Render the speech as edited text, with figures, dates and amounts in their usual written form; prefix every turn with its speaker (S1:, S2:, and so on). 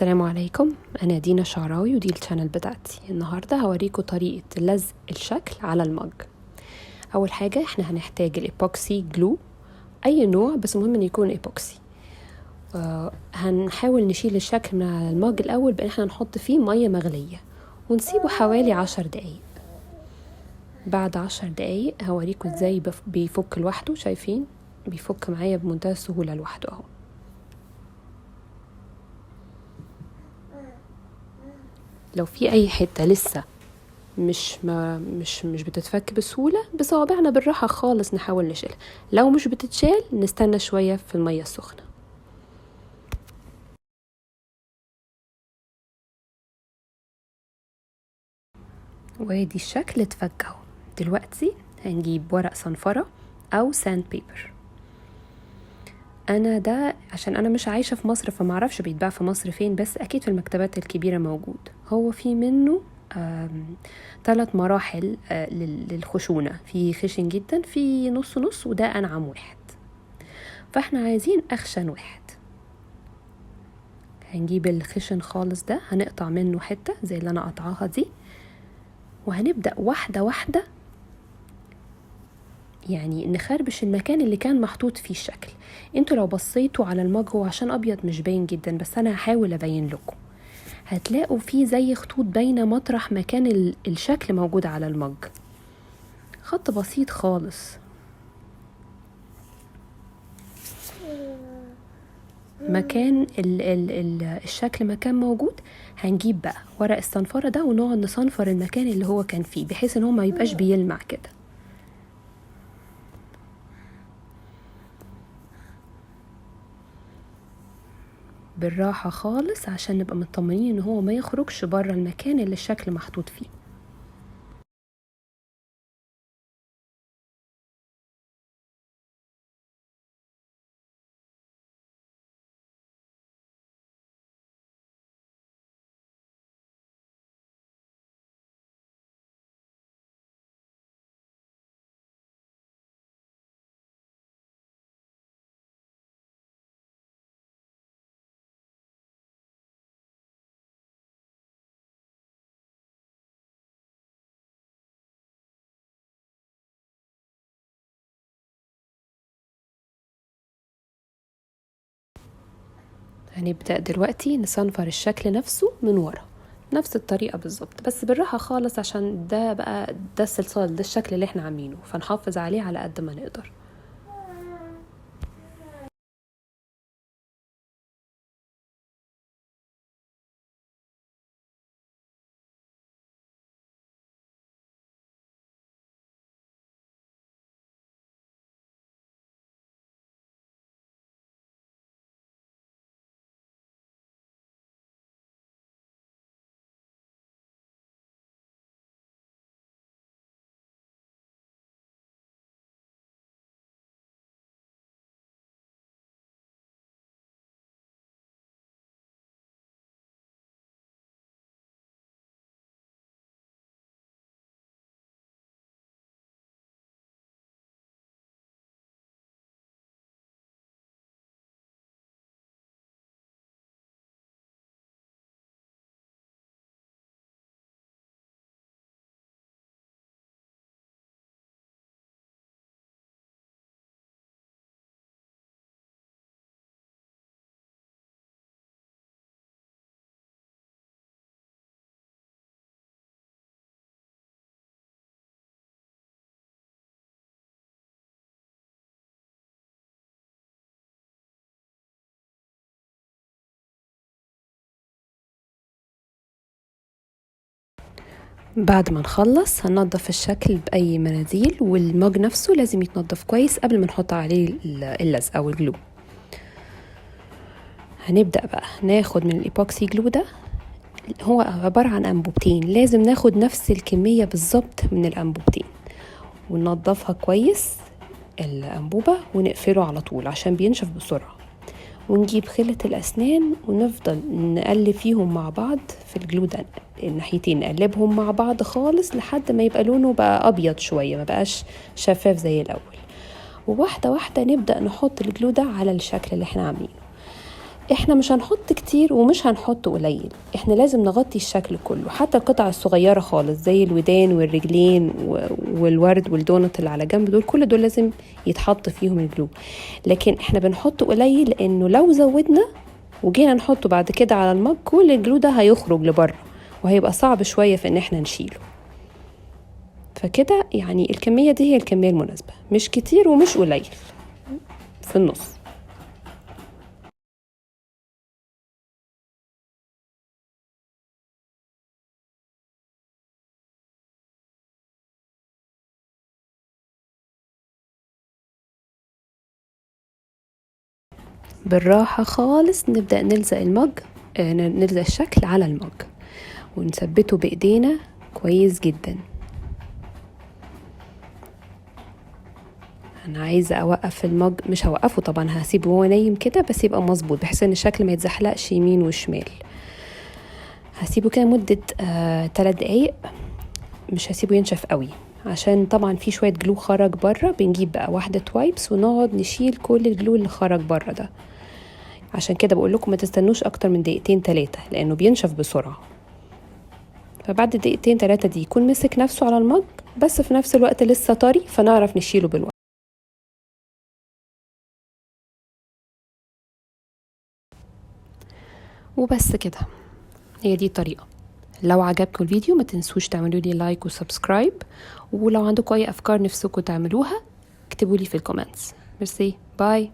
S1: السلام عليكم، أنا دينا شعراوي ودي الشانل بتاعتي. النهاردة هوريكم طريقة لزق الشكل على المج. أول حاجة احنا هنحتاج الإيبوكسي جلو أي نوع، بس مهم أن يكون إيبوكسي. هنحاول نشيل الشكل من على المج الأول بأن احنا نحط فيه مية مغلية ونسيبه حوالي 10 دقايق. بعد 10 دقايق هوريكم ازاي بيفك لوحده. شايفين بيفك معايا بمنتهى السهولة لوحده اهو. لو في اي حته لسه مش بتتفك بسهوله، بصوابعنا بالراحه خالص نحاول نشيلها. لو مش بتتشال نستنى شويه في الميه السخنه. وادي الشكل اتفك اهو. دلوقتي هنجيب ورق صنفره او ساند بيبر. انا ده عشان انا مش عايشه في مصر فمعرفش بيتباع في مصر فين، بس اكيد في المكتبات الكبيره موجود. هو في منه 3 مراحل للخشونه، في خشن جدا، في نص نص، وده انعم واحد. فاحنا عايزين اخشن واحد. هنجيب الخشن خالص ده، هنقطع منه حته زي اللي انا قطعاها دي، وهنبدا واحده واحده يعني نخربش المكان اللي كان محطوط فيه الشكل. انتوا لو بصيتوا على المج هو عشان ابيض مش باين جدا، بس انا هحاول ابين لكم. هتلاقوا فيه زي خطوط باينه مطرح مكان الشكل موجود على المج، خط بسيط خالص. مكان الشكل مكان موجود. هنجيب بقى ورق الصنفرة ده ونقعد نصنفر المكان اللي هو كان فيه، بحيث ان هو ما يبقاش بيلمع كده. بالراحة خالص عشان نبقى مطمنين ان هو ما يخرجش بره المكان اللي الشكل محطوط فيه. هنبدأ دلوقتي نصنفر الشكل نفسه من ورا نفس الطريقة بالظبط، بس بالراحة خالص عشان ده الصلصال، ده الشكل اللي احنا عاملينه، فنحافظ عليه على قد ما نقدر. بعد ما نخلص هننضف الشكل بأي مناديل، والمج نفسه لازم يتنضف كويس قبل ما نحط عليه اللزق أو الجلو. هنبدأ بقى ناخد من الإيبوكسي جلو ده، هو عبارة عن أنبوبتين، لازم ناخد نفس الكمية بالظبط من الأنبوبتين وننضفها كويس الأنبوبة ونقفله على طول عشان بينشف بسرعة. ونجيب خلة الأسنان ونفضل نقلب فيهم مع بعض في الجلو ده، الناحيتين نقلبهم مع بعض خالص لحد ما يبقى لونه بقى أبيض شوية، ما بقاش شفاف زي الأول. وواحدة واحدة نبدأ نحط الجلو ده على الشكل اللي احنا عاملينه. احنا مش هنحط كتير ومش هنحط قليل، احنا لازم نغطي الشكل كله، حتى القطع الصغيرة خالص زي الودان والرجلين والورد والدونت اللي على جنب دول، كل دول لازم يتحط فيهم الجلو. لكن احنا بنحط قليل لانه لو زودنا وجينا نحطه بعد كده على المج، كل الجلو ده هيخرج لبره وهيبقى صعب شوية في ان احنا نشيله. فكده يعني الكمية دي هي الكمية المناسبة، مش كتير ومش قليل، في النص. بالراحة خالص نبدأ نلزق المج، نلزق الشكل على المج ونثبته بإيدينا كويس جدا. أنا عايزة أوقف المج، مش هوقفه طبعا، هسيبه وهو نايم كده بس يبقى مظبوط بحيث إن الشكل ما يتزحلقش يمين وشمال. هسيبه كده مدة 3 دقايق، مش هسيبه ينشف قوي عشان طبعا في شوية جلو خرج بره. بنجيب بقى واحدة وايبس ونقعد نشيل كل الجلو اللي خرج بره ده. عشان كده بقول لكم ما تستنوش اكتر من 2-3 دقايق لانه بينشف بسرعة. فبعد 2-3 دقايق دي يكون مسك نفسه على المج، بس في نفس الوقت لسه طري فنعرف نشيله بالوقت. وبس كده، هي دي الطريقة. لو عجبكم الفيديو ما تنسوش تعملوا لي لايك وسبسكرايب، ولو عندكم اي افكار نفسكم تعملوها اكتبوا لي في الكومنتس. ميرسي، باي.